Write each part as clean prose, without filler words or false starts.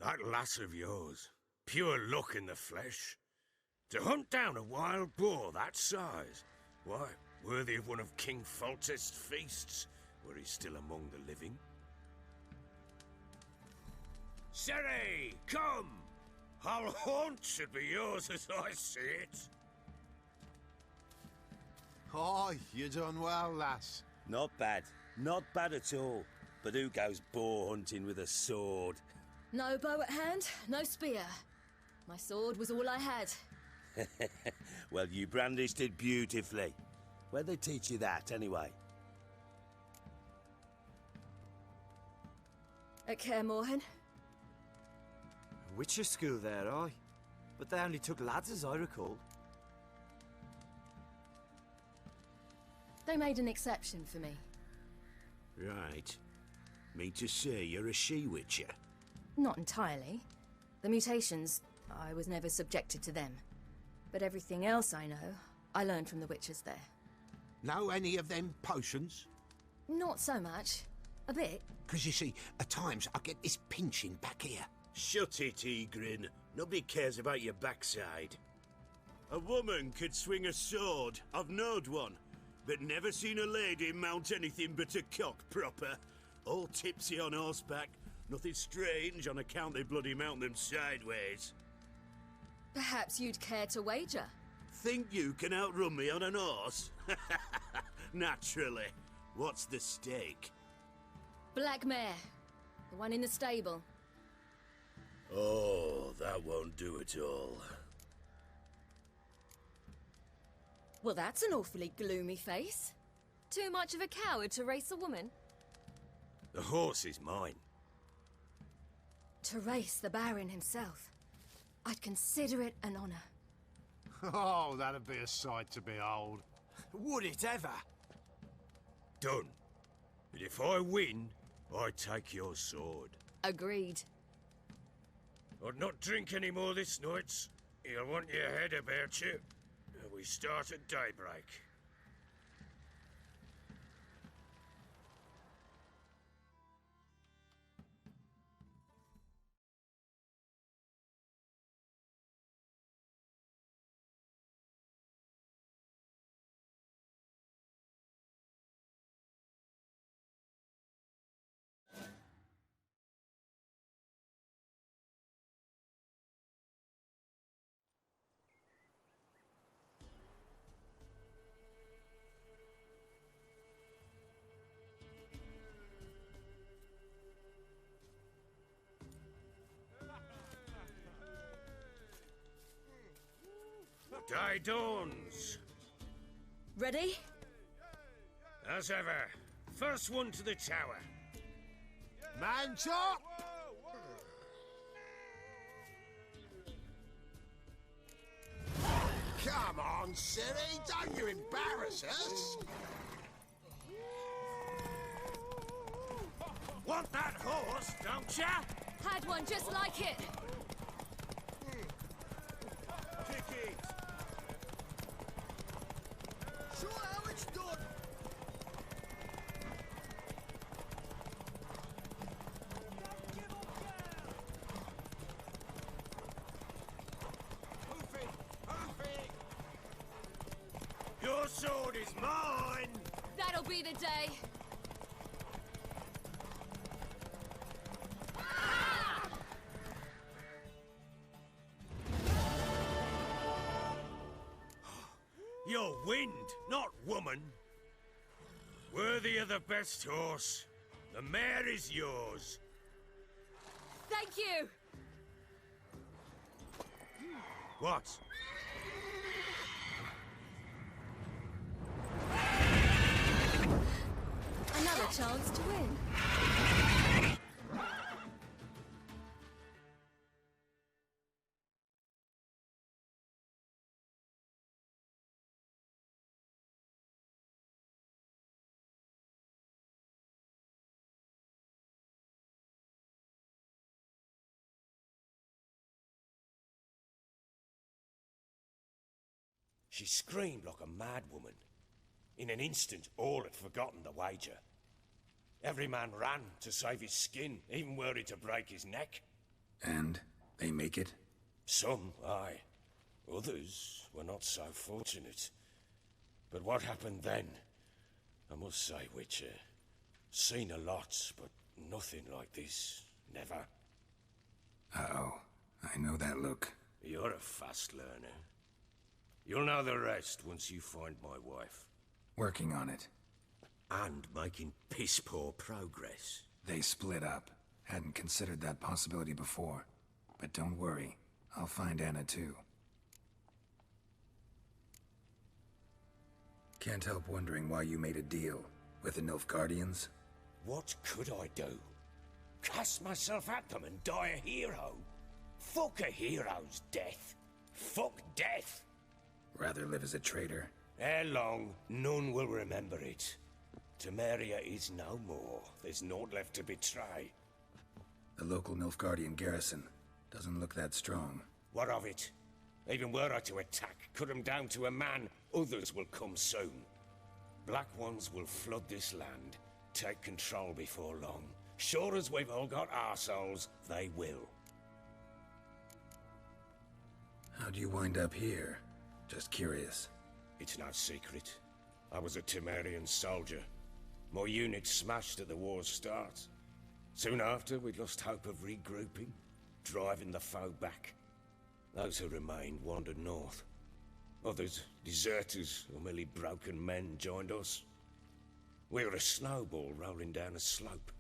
That lass of yours, pure luck in the flesh. To hunt down a wild boar that size, why, worthy of one of King Foltest's feasts, were he still among the living. Ciri, come! Whole haunt should be yours as I see it. Aye, you done well, lass. Not bad. Not bad at all. But who goes boar hunting with a sword? No bow at hand, no spear. My sword was all I had. Well, you brandished it beautifully. Where'd they teach you that, anyway? At Caermorhen. Witcher school there, aye. But they only took lads, as I recall. They made an exception for me. Right. Mean to say you're a she-witcher? Not entirely. The mutations, I was never subjected to them. But everything else I know, I learned from the witches there. Know any of them potions? Not so much. A bit. 'Cause you see, at times I get this pinching back here. Shut it, Egrin. Nobody cares about your backside. A woman could swing a sword. I've knowed one. But never seen a lady mount anything but a cock proper. All tipsy on horseback. Nothing strange on account they bloody mount them sideways. Perhaps you'd care to wager? Think you can outrun me on an horse? Naturally. What's the stake? Black mare. The one in the stable. Oh, that won't do at all. Well, that's an awfully gloomy face. Too much of a coward to race a woman? The horse is mine. To race the Baron himself. I'd consider it an honor. Oh, that'd be a sight to behold. Would it ever? Done. But if I win, I take your sword. Agreed. I'd not drink any more this night. You'll want your head about you. We start at daybreak. Day dawns. Ready? As ever. First one to the tower. Man top! Come on, Ciri, don't you embarrass us! Want that horse, don't ya? Had one just like it. Kick it. Show how it's done! Hoof it! Hoof it! Your sword is mine! That'll be the day. You're wind, not woman. Worthy of the best horse. The mare is yours. Thank you. What? Another chance to win. She screamed like a mad woman. In an instant, all had forgotten the wager. Every man ran to save his skin, even were it to break his neck. And they make it? Some, aye. Others were not so fortunate. But what happened then? I must say, Witcher, seen a lot, but nothing like this. Never. Uh-oh. I know that look. You're a fast learner. You'll know the rest once you find my wife. Working on it. And making piss-poor progress. They split up. Hadn't considered that possibility before. But don't worry. I'll find Anna too. Can't help wondering why you made a deal with the Nilfgaardians. What could I do? Cast myself at them and die a hero? Fuck a hero's death. Fuck death. Rather live as a traitor. Ere long, none will remember it. Temeria is no more. There's naught left to betray. The local Nilfgaardian garrison doesn't look that strong. What of it? Even were I to attack, cut them down to a man, others will come soon. Black Ones will flood this land, take control before long. Sure as we've all got arseholes, they will. How'd you wind up here? Just curious. It's no secret. I was a Temerian soldier. My unit smashed at the war's start. Soon after, we lost hope of regrouping, driving the foe back. Those who remained wandered north. Others, deserters or merely broken men, joined us. We were a snowball rolling down a slope.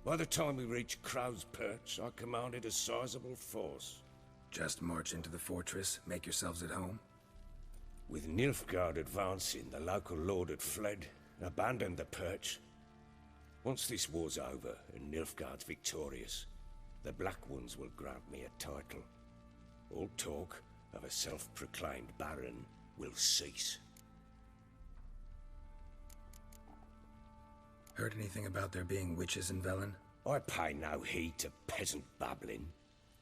By the time we reached Crow's Perch, I commanded a sizable force. Just march into the fortress, make yourselves at home? With Nilfgaard advancing, the local lord had fled, abandoned the Perch. Once this war's over and Nilfgaard's victorious, the Black Ones will grant me a title. All talk of a self-proclaimed baron will cease. Heard anything about there being witches in Velen? I pay no heed to peasant babbling.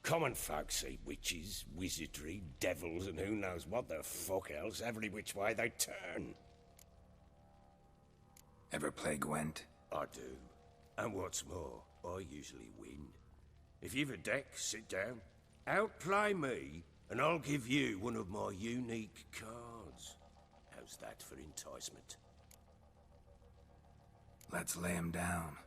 Common folk see witches, wizardry, devils, and who knows what the fuck else every which way they turn. Ever play Gwent? I do. And what's more, I usually win. If you've a deck, sit down. Outplay me, and I'll give you one of my unique cards. How's that for enticement? Let's lay him down.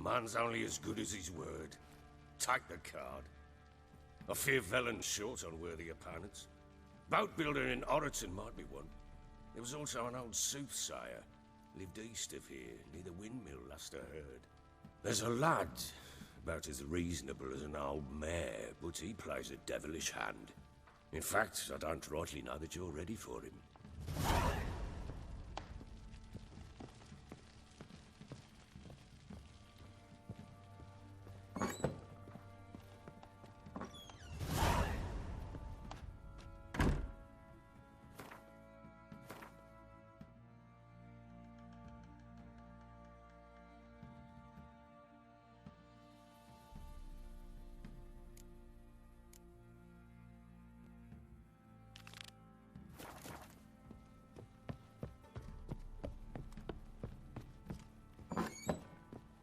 Man's only as good as his word. Take the card. I fear Velen's short on worthy opponents. Boat builder in Oroton might be one. There was also an old soothsayer. Lived east of here, near the windmill, last I heard. There's a lad, about as reasonable as an old mare, but he plays a devilish hand. In fact, I don't rightly know that you're ready for him.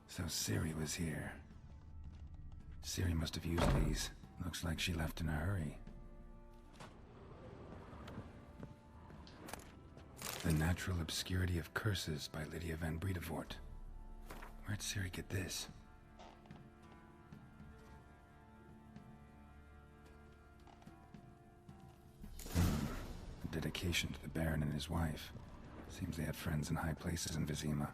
So Ciri was here. Ciri must have used these. Looks like she left in a hurry. The Natural Obscurity of Curses by Lydia van Bredevoort. Where'd Ciri get this? A dedication to the Baron and his wife. Seems they had friends in high places in Vizima.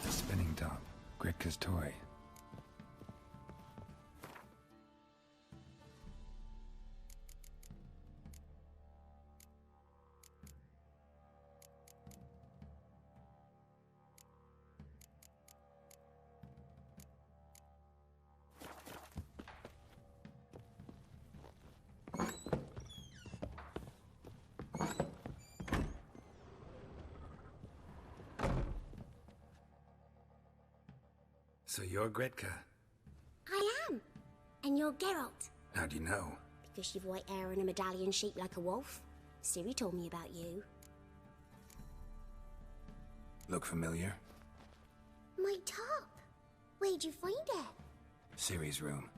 A spinning top. Gretka's toy. So you're Gretka? I am. And you're Geralt. How do you know? Because you've white hair and a medallion shaped like a wolf. Ciri told me about you. Look familiar? My top. Where'd you find it? Ciri's room.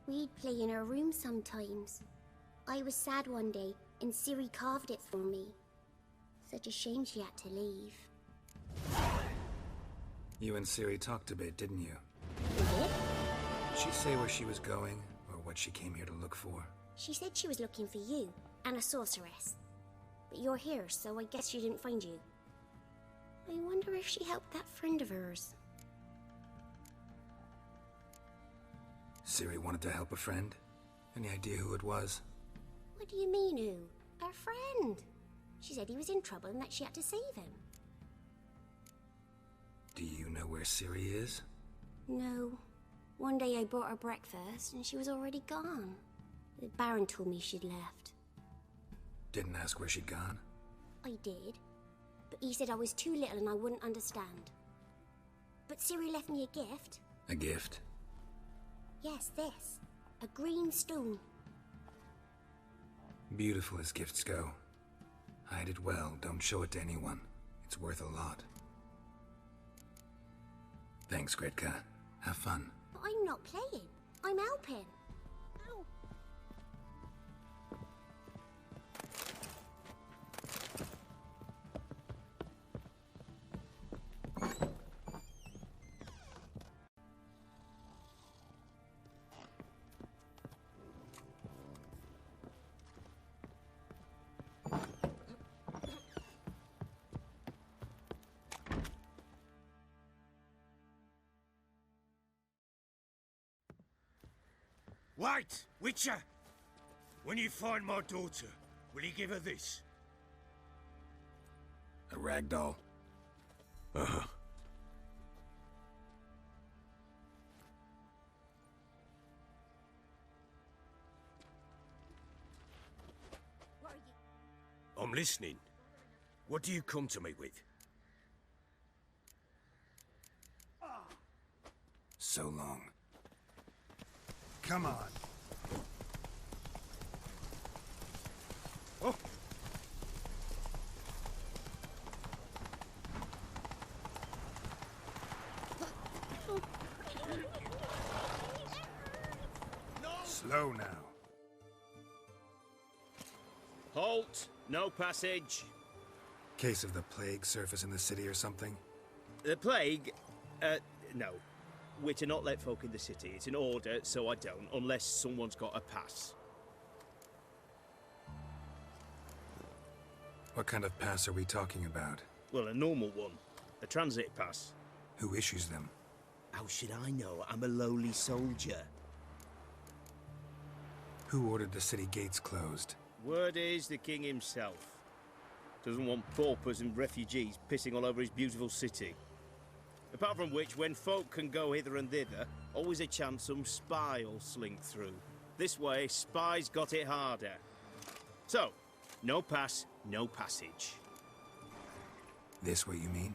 We'd play in her room sometimes. I was sad one day, and Ciri carved it for me. Such a shame she had to leave. You and Ciri talked a bit, didn't you? We did? Did she say where she was going, or what she came here to look for? She said she was looking for you, and a sorceress. But you're here, so I guess she didn't find you. I wonder if she helped that friend of hers. Ciri wanted to help a friend? Any idea who it was? What do you mean, who? Our friend. She said he was in trouble and that she had to save him. Do you know where Ciri is? No. One day I brought her breakfast and she was already gone. The Baron told me she'd left. Didn't ask where she'd gone? I did. But he said I was too little and I wouldn't understand. But Ciri left me a gift. A gift? Yes, this. A green stone. Beautiful as gifts go. Hide it well, don't show it to anyone. It's worth a lot. Thanks, Gretka. Have fun. But I'm not playing. I'm helping. Ow. Wait, Witcher! When you find my daughter, will you give her this? A rag doll. Uh-huh. What are you? I'm listening. What do you come to me with? So long. Come on. Oh! Slow now. Halt! No passage. Case of the plague surface in the city or something? The plague? No. We're to not let folk in the city. It's an order, so I don't, unless someone's got a pass. What kind of pass are we talking about? Well, a normal one. A transit pass. Who issues them? How should I know? I'm a lowly soldier. Who ordered the city gates closed? Word is the king himself. Doesn't want paupers and refugees pissing all over his beautiful city. Apart from which, when folk can go hither and thither, always a chance some spy will slink through. This way, spies got it harder. So, no pass, no passage. This what you mean?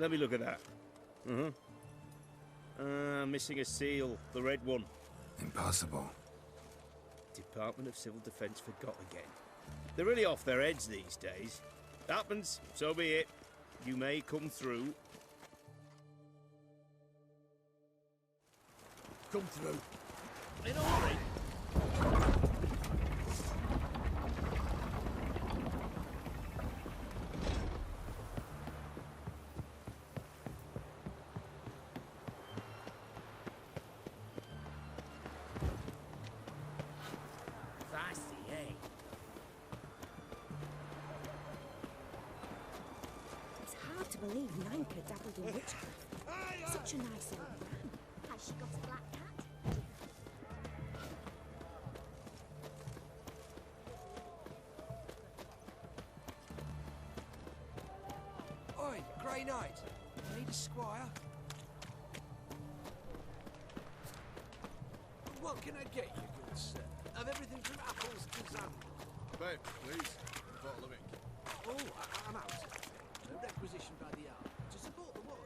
Let me look at that. Missing a seal, the red one. Impossible. Department of Civil Defence forgot again. They're really off their heads these days. Happens, so be it. You may come through. Come through. In a hurry. It's hard to believe Nanka dabbled in witchcraft. Such a nice old man. Has she got a black cat? Oi, Grey Knight. Need a squire? What can I get you, good sir? Of everything from apples to xanthan. Babe, please. A bottle of ink. Oh, I'm out. No requisition by the hour. To support the war.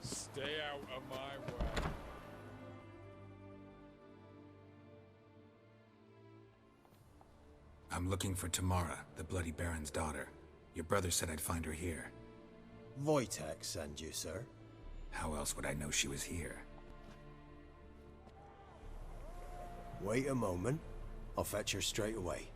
Stay out of my way. I'm looking for Tamara, the Bloody Baron's daughter. Your brother said I'd find her here. Wojtek send you, sir. How else would I know she was here? Wait a moment. I'll fetch her straight away.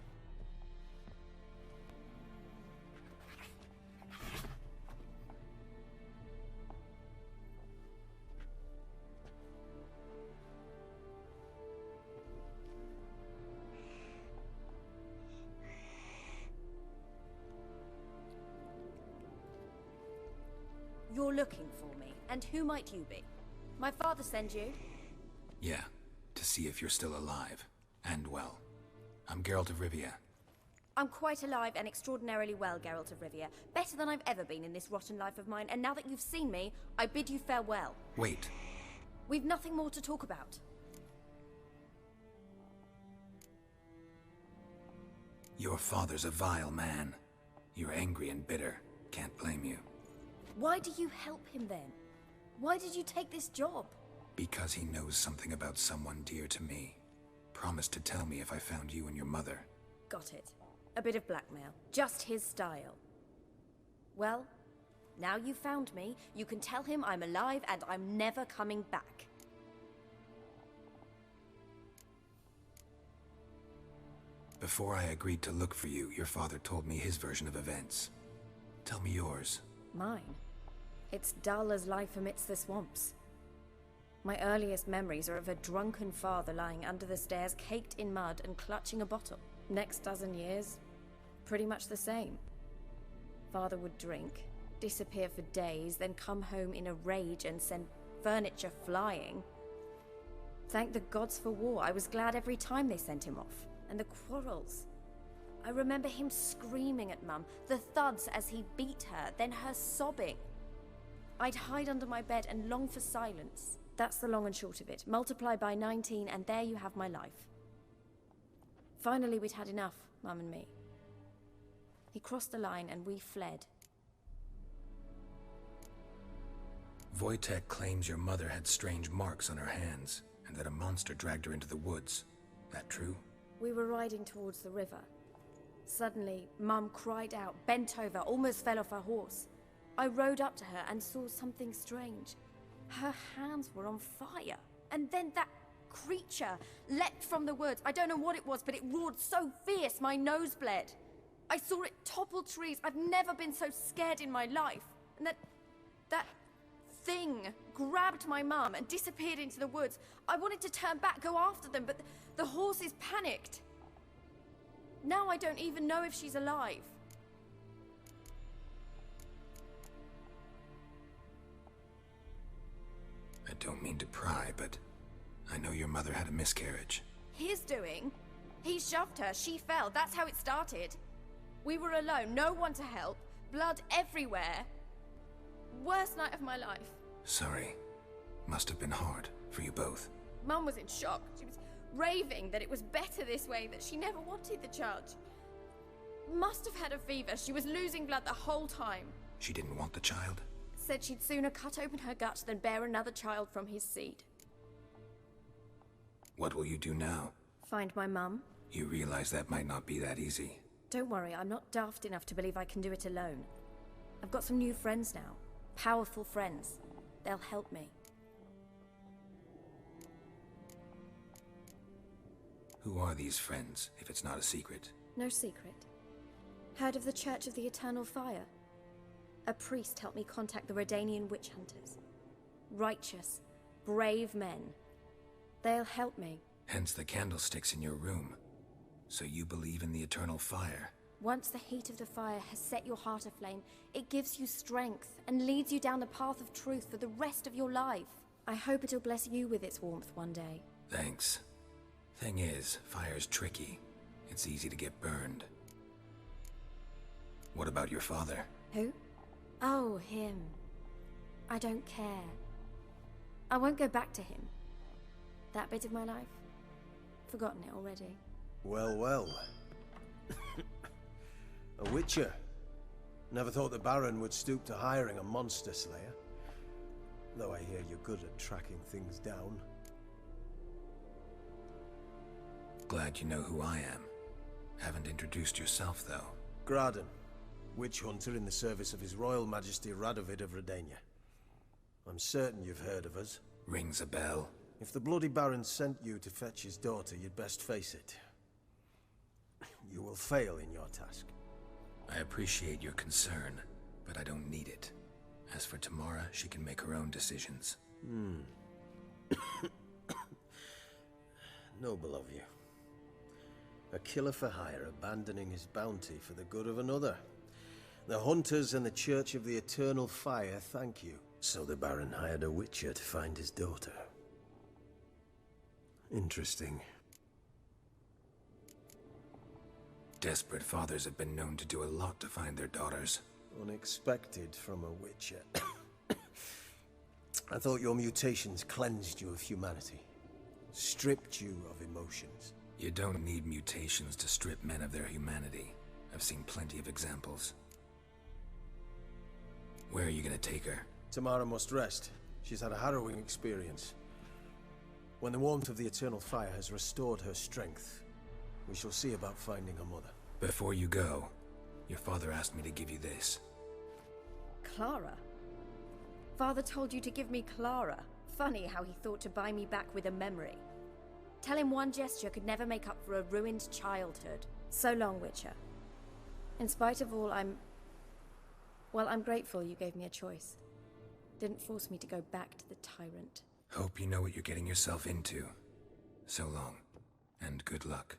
You're looking for me, and who might you be? My father sent you? Yeah, to see if you're still alive. And well. I'm Geralt of Rivia. I'm quite alive and extraordinarily well, Geralt of Rivia. Better than I've ever been in this rotten life of mine, and now that you've seen me, I bid you farewell. Wait. We've nothing more to talk about. Your father's a vile man. You're angry and bitter. Can't blame you. Why do you help him then? Why did you take this job? Because he knows something about someone dear to me. Promised to tell me if I found you and your mother. Got it. A bit of blackmail. Just his style. Well, now you've found me, you can tell him I'm alive and I'm never coming back. Before I agreed to look for you, your father told me his version of events. Tell me yours. Mine? It's dull as life amidst the swamps. My earliest memories are of a drunken father lying under the stairs, caked in mud and clutching a bottle. Next dozen years, pretty much the same. Father would drink, disappear for days, then come home in a rage and send furniture flying. Thank the gods for war. I was glad every time they sent him off. And the quarrels. I remember him screaming at Mum, the thuds as he beat her, then her sobbing. I'd hide under my bed and long for silence. That's the long and short of it. Multiply by 19 and there you have my life. Finally, we'd had enough, Mum and me. He crossed the line and we fled. Wojtek claims your mother had strange marks on her hands, and that a monster dragged her into the woods. That true? We were riding towards the river. Suddenly, Mum cried out, bent over, almost fell off her horse. I rode up to her and saw something strange. Her hands were on fire. And then that creature leapt from the woods. I don't know what it was, but it roared so fierce my nose bled. I saw it topple trees. I've never been so scared in my life. And that thing grabbed my mum and disappeared into the woods. I wanted to turn back, go after them, but the horses panicked. Now I don't even know if she's alive. I don't mean to pry, but I know your mother had a miscarriage. His doing? He shoved her, she fell, that's how it started. We were alone, no one to help, blood everywhere. Worst night of my life. Sorry. Must have been hard for you both. Mum was in shock. She was raving that it was better this way, that she never wanted the child. Must have had a fever. She was losing blood the whole time. She didn't want the child? Said she'd sooner cut open her gut than bear another child from his seed. What will you do now? Find my mum. You realize that might not be that easy. Don't worry, I'm not daft enough to believe I can do it alone. I've got some new friends now. Powerful friends. They'll help me. Who are these friends, if it's not a secret? No secret. Heard of the Church of the Eternal Fire? A priest helped me contact the Redanian witch hunters. Righteous, brave men. They'll help me. Hence the candlesticks in your room. So you believe in the eternal fire? Once the heat of the fire has set your heart aflame, it gives you strength and leads you down the path of truth for the rest of your life. I hope it'll bless you with its warmth one day. Thanks. Thing is, fire's tricky. It's easy to get burned. What about your father? Who? Oh, him. I don't care. I won't go back to him. That bit of my life? Forgotten it already. Well, well. A witcher. Never thought the Baron would stoop to hiring a monster slayer. Though I hear you're good at tracking things down. Glad you know who I am. Haven't introduced yourself, though. Graden, witch hunter in the service of His Royal Majesty Radovid of Redania. I'm certain you've heard of us. Rings a bell. If the Bloody Baron sent you to fetch his daughter, you'd best face it. You will fail in your task. I appreciate your concern, but I don't need it. As for Tamara, she can make her own decisions. Noble of you. A killer for hire abandoning his bounty for the good of another. The hunters and the Church of the Eternal Fire thank you. So the Baron hired a witcher to find his daughter. Interesting. Desperate fathers have been known to do a lot to find their daughters. Unexpected from a witcher. I thought your mutations cleansed you of humanity. Stripped you of emotions. You don't need mutations to strip men of their humanity. I've seen plenty of examples. Where are you gonna take her? Tamara must rest. She's had a harrowing experience. When the warmth of the Eternal Fire has restored her strength, we shall see about finding her mother. Before you go, your father asked me to give you this. Clara? Father told you to give me Clara. Funny how he thought to buy me back with a memory. Tell him one gesture could never make up for a ruined childhood. So long, Witcher. In spite of all, I'm grateful you gave me a choice. Didn't force me to go back to the tyrant. Hope you know what you're getting yourself into. So long, and good luck.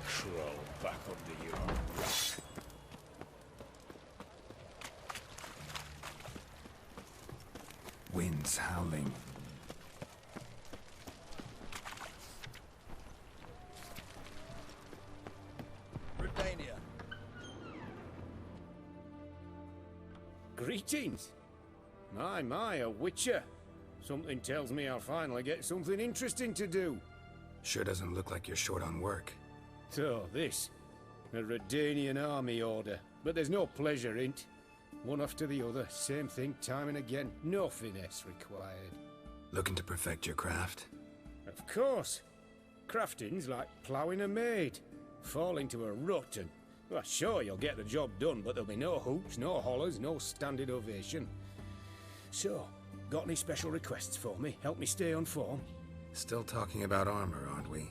Crawl back under your rock. Winds howling. Britannia. Greetings. My, a witcher. Something tells me I'll finally get something interesting to do. Sure doesn't look like you're short on work. So, this. A Redanian army order. But there's no pleasure in't. One after the other, same thing time and again. No finesse required. Looking to perfect your craft? Of course. Crafting's like ploughing a maid. Fall into a rut and... Well, sure, you'll get the job done, but there'll be no hoops, no hollers, no standing ovation. So, got any special requests for me? Help me stay on form? Still talking about armor, aren't we?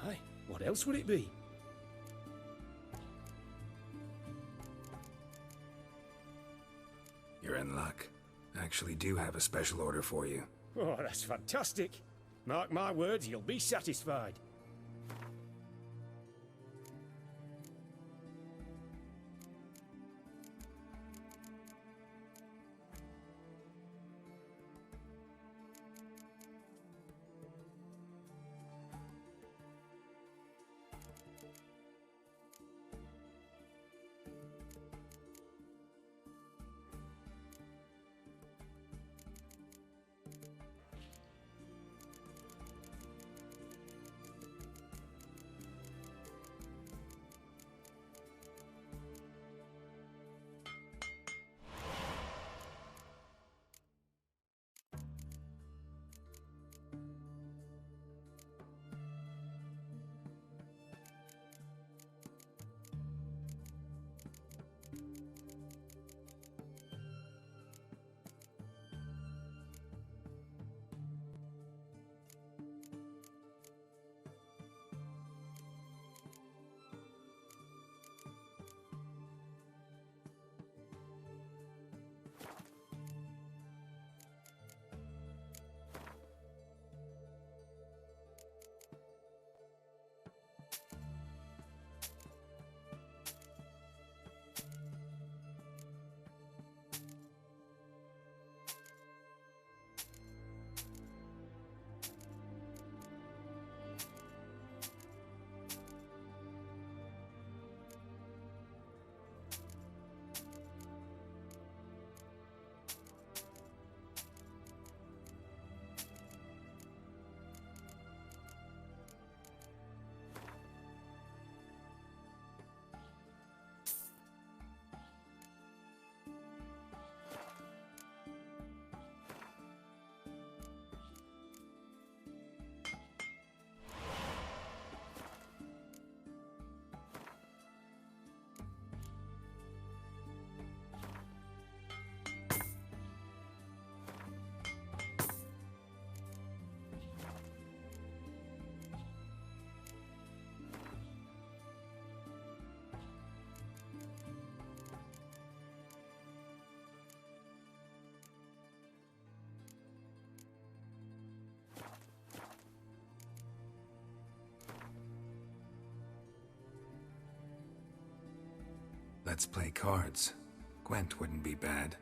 Aye. What else would it be? You're in luck. I actually do have a special order for you. Oh, that's fantastic. Mark my words, you'll be satisfied. Let's play cards. Gwent wouldn't be bad.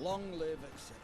Long live, etc.